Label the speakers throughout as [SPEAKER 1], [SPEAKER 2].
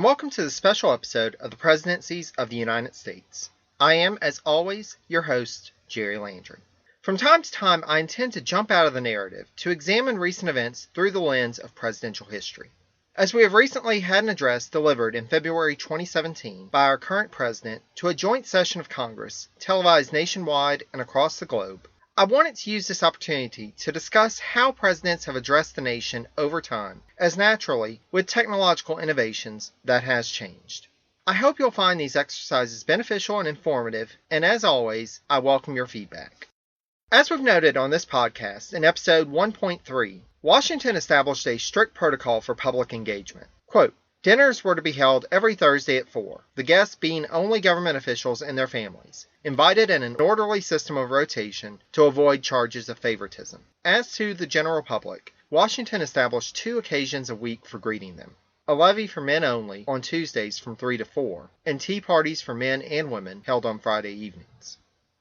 [SPEAKER 1] welcome to the special episode of the Presidencies of the United States. I am, as always, your host, Jerry Landry. From time to time, I intend to jump out of the narrative to examine recent events through the lens of presidential history. As we have recently had an address delivered in February 2017 by our current president to a joint session of Congress, televised nationwide and across the globe, I wanted to use this opportunity to discuss how presidents have addressed the nation over time, as naturally, with technological innovations, that has changed. I hope you'll find these exercises beneficial and informative, and as always, I welcome your feedback. As we've noted on this podcast in episode 1.3, Washington established a strict protocol for public engagement. Quote, dinners were to be held every Thursday at 4, the guests being only government officials and their families, invited in an orderly system of rotation to avoid charges of favoritism. As to the general public, Washington established 2 occasions a week for greeting them. A levee for men only on Tuesdays from 3 to 4, and tea parties for men and women held on Friday evenings.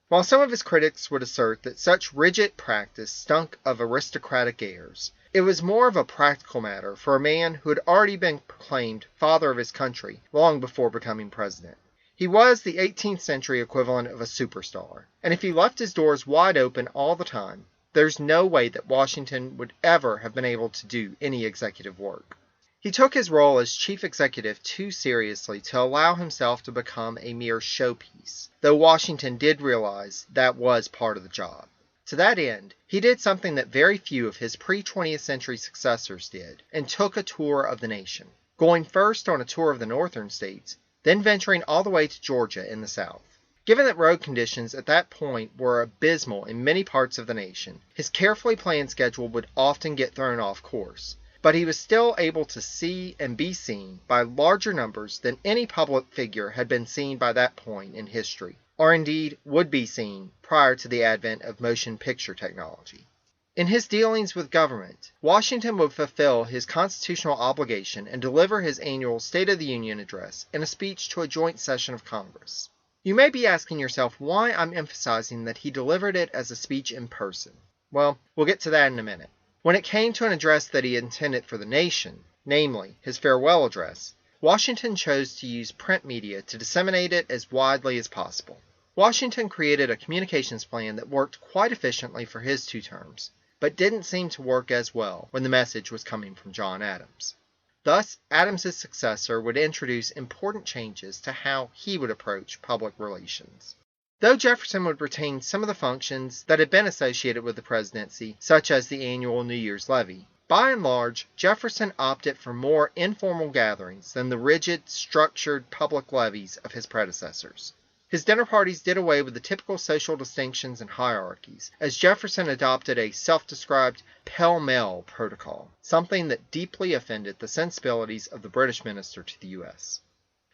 [SPEAKER 1] While some of his critics would assert that such rigid practice stunk of aristocratic airs, it was more of a practical matter for a man who had already been proclaimed father of his country long before becoming president. He was the 18th century equivalent of a superstar, and if he left his doors wide open all the time, there's no way that Washington would ever have been able to do any executive work. He took his role as chief executive too seriously to allow himself to become a mere showpiece, though Washington did realize that was part of the job. To that end, he did something that very few of his pre-20th century successors did, and took a tour of the nation, going first on a tour of the northern states, then venturing all the way to Georgia in the south. Given that road conditions at that point were abysmal in many parts of the nation, his carefully planned schedule would often get thrown off course. But he was still able to see and be seen by larger numbers than any public figure had been seen by that point in history, or indeed would be seen prior to the advent of motion picture technology. In his dealings with government, Washington would fulfill his constitutional obligation and deliver his annual State of the Union address in a speech to a joint session of Congress. You may be asking yourself why I'm emphasizing that he delivered it as a speech in person. Well, we'll get to that in a minute. When it came to an address that he intended for the nation, namely his farewell address, Washington chose to use print media to disseminate it as widely as possible. Washington created a communications plan that worked quite efficiently for his 2 terms, but didn't seem to work as well when the message was coming from John Adams. Thus, Adams's successor would introduce important changes to how he would approach public relations. Though Jefferson would retain some of the functions that had been associated with the presidency, such as the annual New Year's levee, by and large, Jefferson opted for more informal gatherings than the rigid, structured public levees of his predecessors. His dinner parties did away with the typical social distinctions and hierarchies, as Jefferson adopted a self-described pell-mell protocol, something that deeply offended the sensibilities of the British minister to the U.S.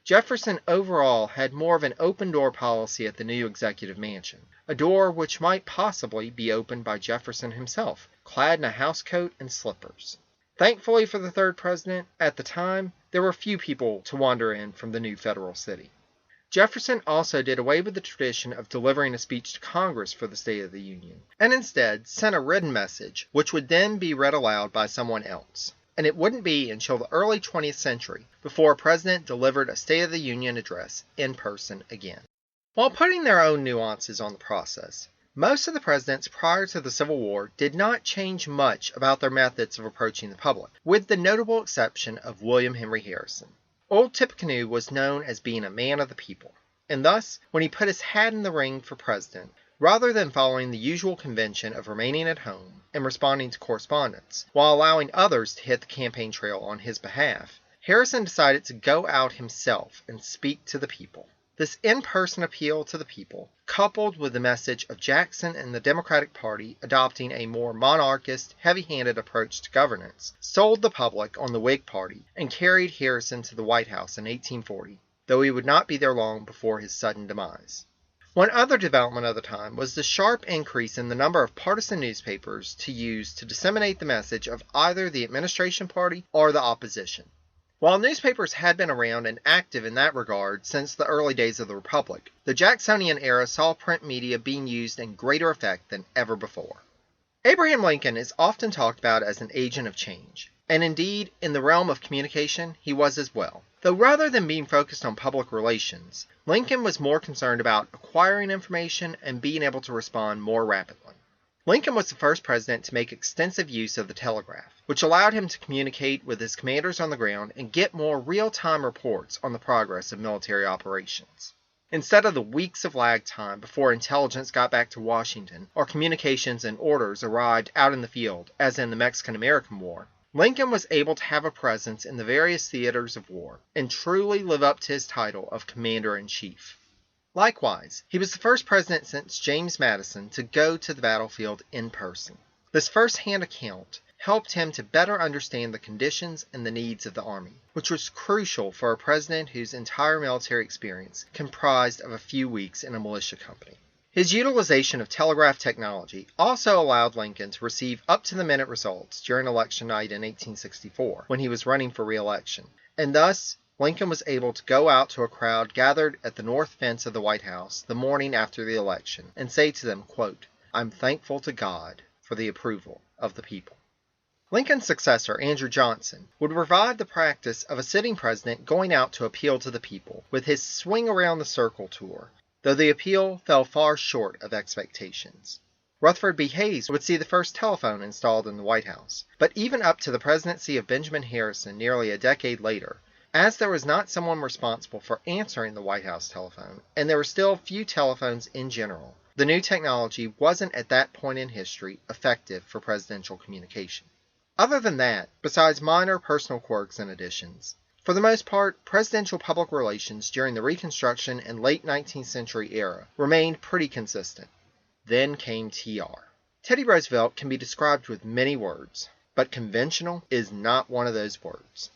[SPEAKER 1] Jefferson overall had more of an open-door policy at the new executive mansion, a door which might possibly be opened by Jefferson himself, clad in a housecoat and slippers. Thankfully for the 3rd president, at the time, there were few people to wander in from the new federal city. Jefferson also did away with the tradition of delivering a speech to Congress for the State of the Union, and instead sent a written message, which would then be read aloud by someone else. And it wouldn't be until the early 20th century before a president delivered a State of the Union address in person again. While putting their own nuances on the process, most of the presidents prior to the Civil War did not change much about their methods of approaching the public, with the notable exception of William Henry Harrison. Old Tippecanoe was known as being a man of the people, and thus, when he put his hat in the ring for president, rather than following the usual convention of remaining at home and responding to correspondence, while allowing others to hit the campaign trail on his behalf, Harrison decided to go out himself and speak to the people. This in-person appeal to the people, coupled with the message of Jackson and the Democratic Party adopting a more monarchist, heavy-handed approach to governance, sold the public on the Whig Party and carried Harrison to the White House in 1840, though he would not be there long before his sudden demise. One other development of the time was the sharp increase in the number of partisan newspapers to use to disseminate the message of either the administration party or the opposition. While newspapers had been around and active in that regard since the early days of the Republic, the Jacksonian era saw print media being used in greater effect than ever before. Abraham Lincoln is often talked about as an agent of change, and indeed, in the realm of communication, he was as well. Though rather than being focused on public relations, Lincoln was more concerned about acquiring information and being able to respond more rapidly. Lincoln was the first president to make extensive use of the telegraph, which allowed him to communicate with his commanders on the ground and get more real-time reports on the progress of military operations. Instead of the weeks of lag time before intelligence got back to Washington or communications and orders arrived out in the field, as in the Mexican-American War, Lincoln was able to have a presence in the various theaters of war and truly live up to his title of Commander-in-Chief. Likewise, he was the first president since James Madison to go to the battlefield in person. This first-hand account helped him to better understand the conditions and the needs of the Army, which was crucial for a president whose entire military experience comprised of a few weeks in a militia company. His utilization of telegraph technology also allowed Lincoln to receive up-to-the-minute results during election night in 1864, when he was running for re-election, and thus Lincoln was able to go out to a crowd gathered at the north fence of the White House the morning after the election and say to them, quote, "I'm thankful to God for the approval of the people." Lincoln's successor, Andrew Johnson, would revive the practice of a sitting president going out to appeal to the people with his Swing Around the Circle tour, though the appeal fell far short of expectations. Rutherford B. Hayes would see the first telephone installed in the White House, but even up to the presidency of Benjamin Harrison nearly a decade later, as there was not someone responsible for answering the White House telephone, and there were still few telephones in general, the new technology wasn't at that point in history effective for presidential communication. Other than that, besides minor personal quirks and additions, for the most part, presidential public relations during the Reconstruction and late 19th century era remained pretty consistent. Then came TR. Teddy Roosevelt can be described with many words, but conventional is not one of those words.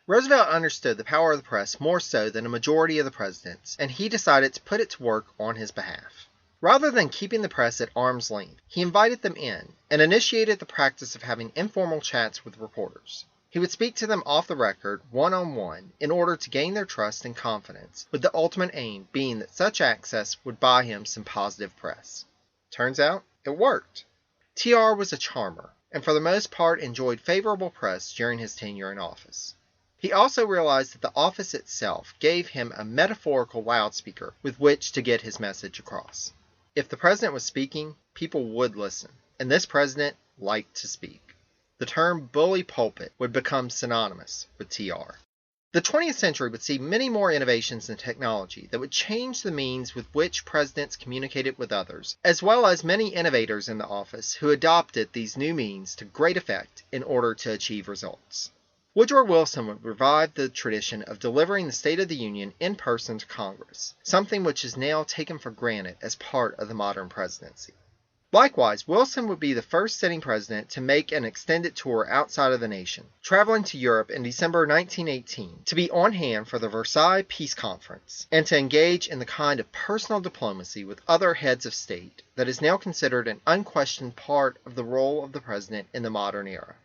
[SPEAKER 1] Roosevelt understood the power of the press more so than a majority of the presidents, and he decided to put it to work on his behalf. Rather than keeping the press at arm's length, he invited them in and initiated the practice of having informal chats with reporters. He would speak to them off the record, one-on-one, in order to gain their trust and confidence, with the ultimate aim being that such access would buy him some positive press. Turns out, it worked. TR was a charmer, and for the most part enjoyed favorable press during his tenure in office. He also realized that the office itself gave him a metaphorical loudspeaker with which to get his message across. If the president was speaking, people would listen, and this president liked to speak. The term bully pulpit would become synonymous with TR. The 20th century would see many more innovations in technology that would change the means with which presidents communicated with others, as well as many innovators in the office who adopted these new means to great effect in order to achieve results. Woodrow Wilson would revive the tradition of delivering the State of the Union in person to Congress, something which is now taken for granted as part of the modern presidency. Likewise, Wilson would be the first sitting president to make an extended tour outside of the nation, traveling to Europe in December 1918 to be on hand for the Versailles Peace Conference and to engage in the kind of personal diplomacy with other heads of state that is now considered an unquestioned part of the role of the president in the modern era.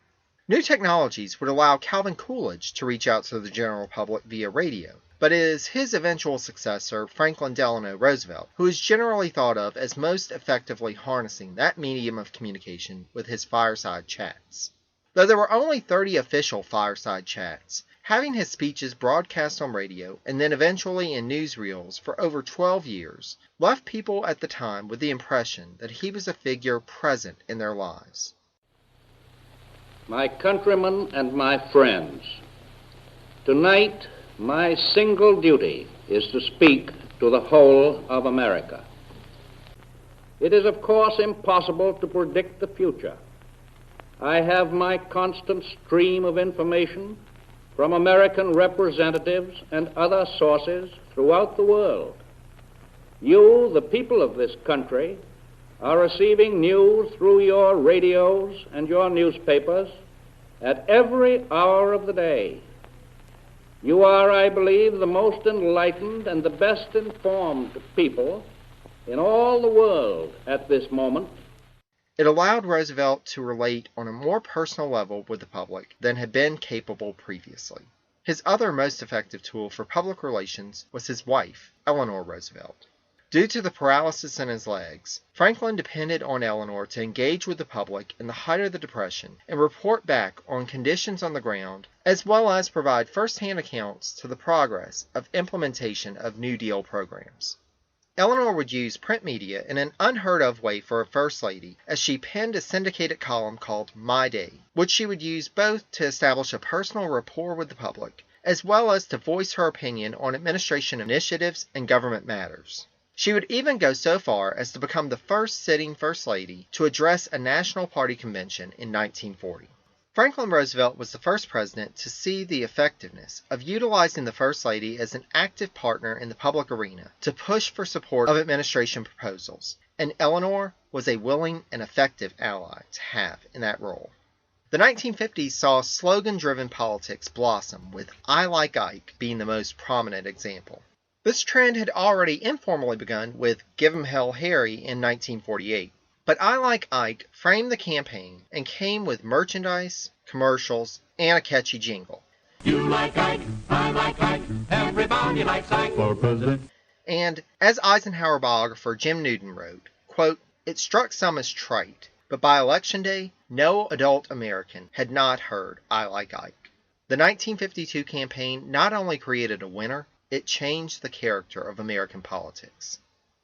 [SPEAKER 1] New technologies would allow Calvin Coolidge to reach out to the general public via radio, but it is his eventual successor, Franklin Delano Roosevelt, who is generally thought of as most effectively harnessing that medium of communication with his fireside chats. Though there were only 30 official fireside chats, having his speeches broadcast on radio and then eventually in newsreels for over 12 years left people at the time with the impression that he was a figure present in their lives.
[SPEAKER 2] My countrymen and my friends, tonight my single duty is to speak to the whole of America. It is, of course, impossible to predict the future. I have my constant stream of information from American representatives and other sources throughout the world. You, the people of this country, are receiving news through your radios and your newspapers at every hour of the day. You are, I believe, the most enlightened and the best informed people in all the world at this moment.
[SPEAKER 1] It allowed Roosevelt to relate on a more personal level with the public than had been capable previously. His other most effective tool for public relations was his wife, Eleanor Roosevelt. Due to the paralysis in his legs, Franklin depended on Eleanor to engage with the public in the height of the Depression and report back on conditions on the ground, as well as provide first-hand accounts to the progress of implementation of New Deal programs. Eleanor would use print media in an unheard-of way for a First Lady, as she penned a syndicated column called My Day, which she would use both to establish a personal rapport with the public, as well as to voice her opinion on administration initiatives and government matters. She would even go so far as to become the first sitting First Lady to address a National Party convention in 1940. Franklin Roosevelt was the first president to see the effectiveness of utilizing the First Lady as an active partner in the public arena to push for support of administration proposals, and Eleanor was a willing and effective ally to have in that role. The 1950s saw slogan-driven politics blossom, with "I Like Ike" being the most prominent example. This trend had already informally begun with "Give 'em Hell Harry" in 1948. But "I Like Ike" framed the campaign and came with merchandise, commercials, and a catchy jingle.
[SPEAKER 3] You like Ike, I like Ike, everybody likes Ike for president.
[SPEAKER 1] And, as Eisenhower biographer Jim Newton wrote, quote, "It struck some as trite, but by Election Day, no adult American had not heard 'I Like Ike.'" The 1952 campaign not only created a winner, it changed the character of American politics.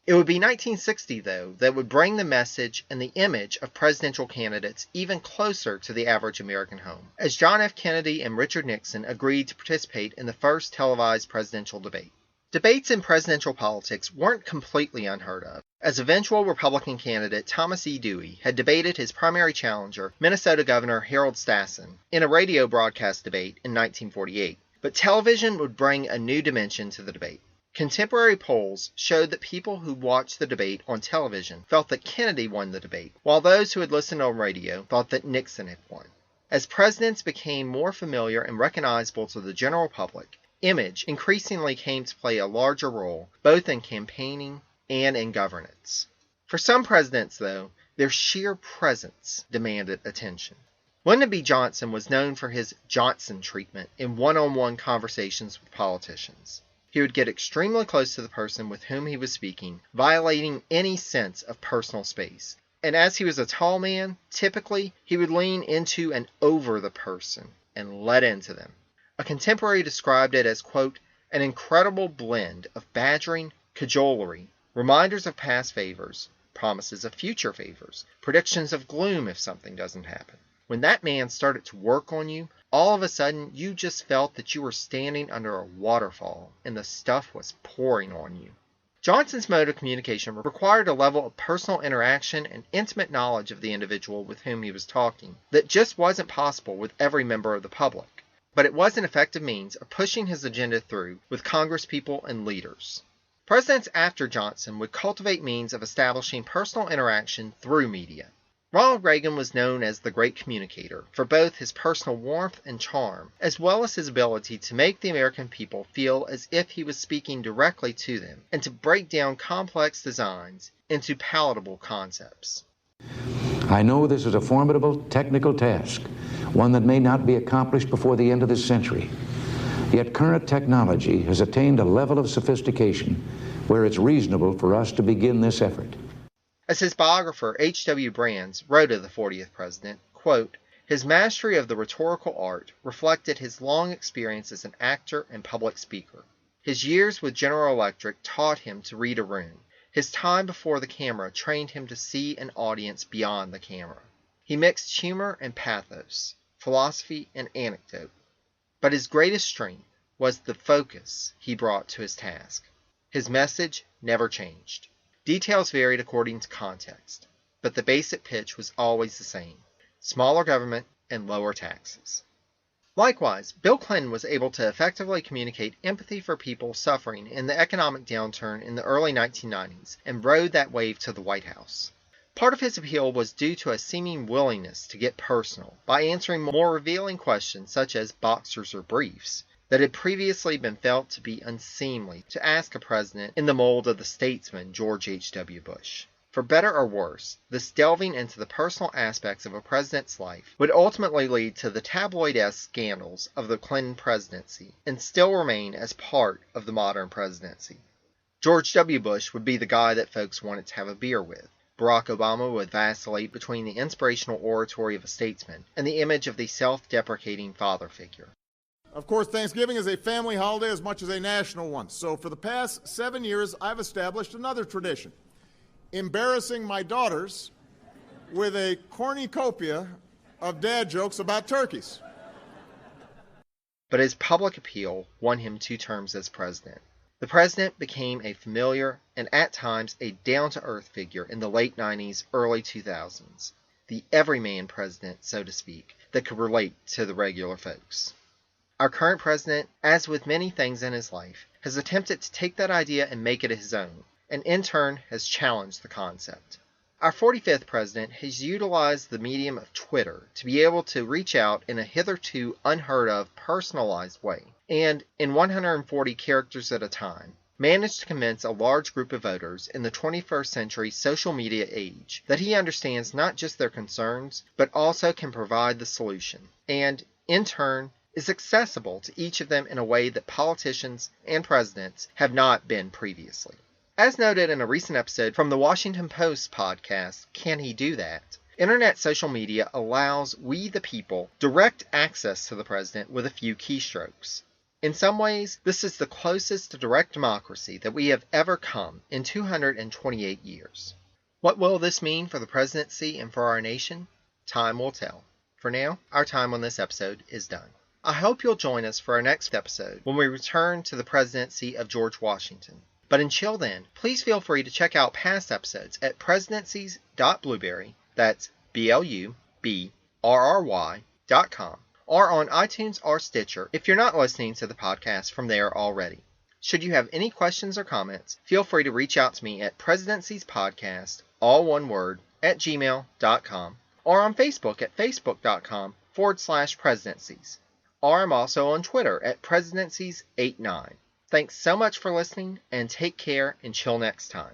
[SPEAKER 1] It would be 1960, though, that would bring the message and the image of presidential candidates even closer to the average American home, as John F. Kennedy and Richard Nixon agreed to participate in the first televised presidential debate. Debates in presidential politics weren't completely unheard of, as eventual Republican candidate Thomas E. Dewey had debated his primary challenger, Minnesota Governor Harold Stassen, in a radio broadcast debate in 1948. But television would bring a new dimension to the debate. Contemporary polls showed that people who watched the debate on television felt that Kennedy won the debate, while those who had listened on radio thought that Nixon had won. As presidents became more familiar and recognizable to the general public, image increasingly came to play a larger role, both in campaigning and in governance. For some presidents, though, their sheer presence demanded attention. Lyndon B. Johnson was known for his Johnson treatment in one-on-one conversations with politicians. He would get extremely close to the person with whom he was speaking, violating any sense of personal space. And as he was a tall man, typically he would lean into and over the person and let into them. A contemporary described it as, quote, "an incredible blend of badgering, cajolery, reminders of past favors, promises of future favors, predictions of gloom if something doesn't happen. When that man started to work on you, all of a sudden you just felt that you were standing under a waterfall and the stuff was pouring on you." Johnson's mode of communication required a level of personal interaction and intimate knowledge of the individual with whom he was talking that just wasn't possible with every member of the public. But it was an effective means of pushing his agenda through with congresspeople and leaders. Presidents after Johnson would cultivate means of establishing personal interaction through media. Ronald Reagan was known as the great communicator for both his personal warmth and charm, as well as his ability to make the American people feel as if he was speaking directly to them, and to break down complex designs into palatable concepts.
[SPEAKER 4] I know this is a formidable technical task, one that may not be accomplished before the end of this century. Yet current technology has attained a level of sophistication where it's reasonable for us to begin this effort.
[SPEAKER 1] As his biographer H.W. Brands wrote of the 40th president, quote, "His mastery of the rhetorical art reflected his long experience as an actor and public speaker. His years with General Electric taught him to read a room. His time before the camera trained him to see an audience beyond the camera. He mixed humor and pathos, philosophy and anecdote. But his greatest strength was the focus he brought to his task. His message never changed. Details varied according to context, but the basic pitch was always the same: smaller government and lower taxes." Likewise, Bill Clinton was able to effectively communicate empathy for people suffering in the economic downturn in the early 1990s and rode that wave to the White House. Part of his appeal was due to a seeming willingness to get personal by answering more revealing questions such as boxers or briefs that had previously been felt to be unseemly to ask a president in the mold of the statesman George H.W. Bush. For better or worse, this delving into the personal aspects of a president's life would ultimately lead to the tabloid-esque scandals of the Clinton presidency and still remain as part of the modern presidency. George W. Bush would be the guy that folks wanted to have a beer with. Barack Obama would vacillate between the inspirational oratory of a statesman and the image of the self-deprecating father figure.
[SPEAKER 5] Of course, Thanksgiving is a family holiday as much as a national one. So for the past 7 years, I've established another tradition, embarrassing my daughters with a cornucopia of dad jokes about turkeys.
[SPEAKER 1] But his public appeal won him 2 terms as president. The president became a familiar and at times a down-to-earth figure in the late 90s, early 2000s. The everyman president, so to speak, that could relate to the regular folks. Our current president, as with many things in his life, has attempted to take that idea and make it his own, and in turn has challenged the concept. Our 45th president has utilized the medium of Twitter to be able to reach out in a hitherto unheard of personalized way, and in 140 characters at a time, managed to convince a large group of voters in the 21st century social media age that he understands not just their concerns, but also can provide the solution, and, in turn, is accessible to each of them in a way that politicians and presidents have not been previously. As noted in a recent episode from the Washington Post podcast, Can He Do That?, Internet social media allows we the people direct access to the president with a few keystrokes. In some ways, this is the closest to direct democracy that we have ever come in 228 years. What will this mean for the presidency and for our nation? Time will tell. For now, our time on this episode is done. I hope you'll join us for our next episode when we return to the presidency of George Washington. But until then, please feel free to check out past episodes at presidencies.blueberry, that's BLUBRRY.com, or on iTunes or Stitcher if you're not listening to the podcast from there already. Should you have any questions or comments, feel free to reach out to me at presidenciespodcast, all one word, @gmail.com, or on Facebook at facebook.com/presidencies. Or I'm also on Twitter at presidencies89. Thanks so much for listening, and take care until next time.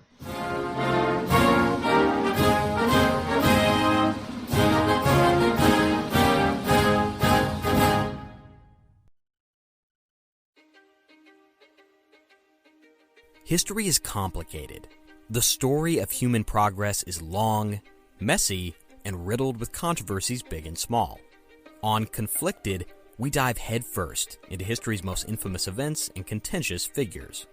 [SPEAKER 6] History is complicated. The story of human progress is long, messy, and riddled with controversies big and small. On Conflicted, we dive headfirst into history's most infamous events and contentious figures.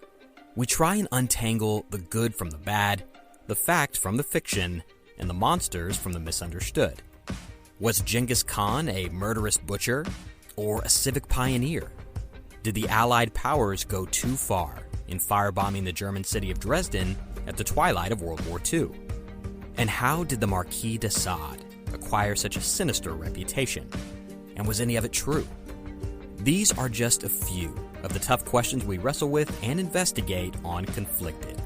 [SPEAKER 6] We try and untangle the good from the bad, the fact from the fiction, and the monsters from the misunderstood. Was Genghis Khan a murderous butcher or a civic pioneer? Did the Allied powers go too far in firebombing the German city of Dresden at the twilight of World War II? And how did the Marquis de Sade acquire such a sinister reputation? And was any of it true? These are just a few of the tough questions we wrestle with and investigate on Conflicted.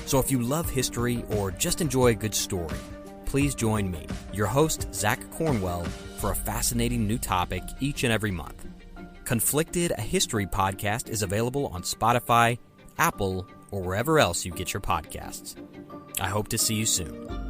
[SPEAKER 6] So if you love history or just enjoy a good story, please join me, your host, Zach Cornwell, for a fascinating new topic each and every month. Conflicted, a history podcast, is available on Spotify, Apple, or wherever else you get your podcasts. I hope to see you soon.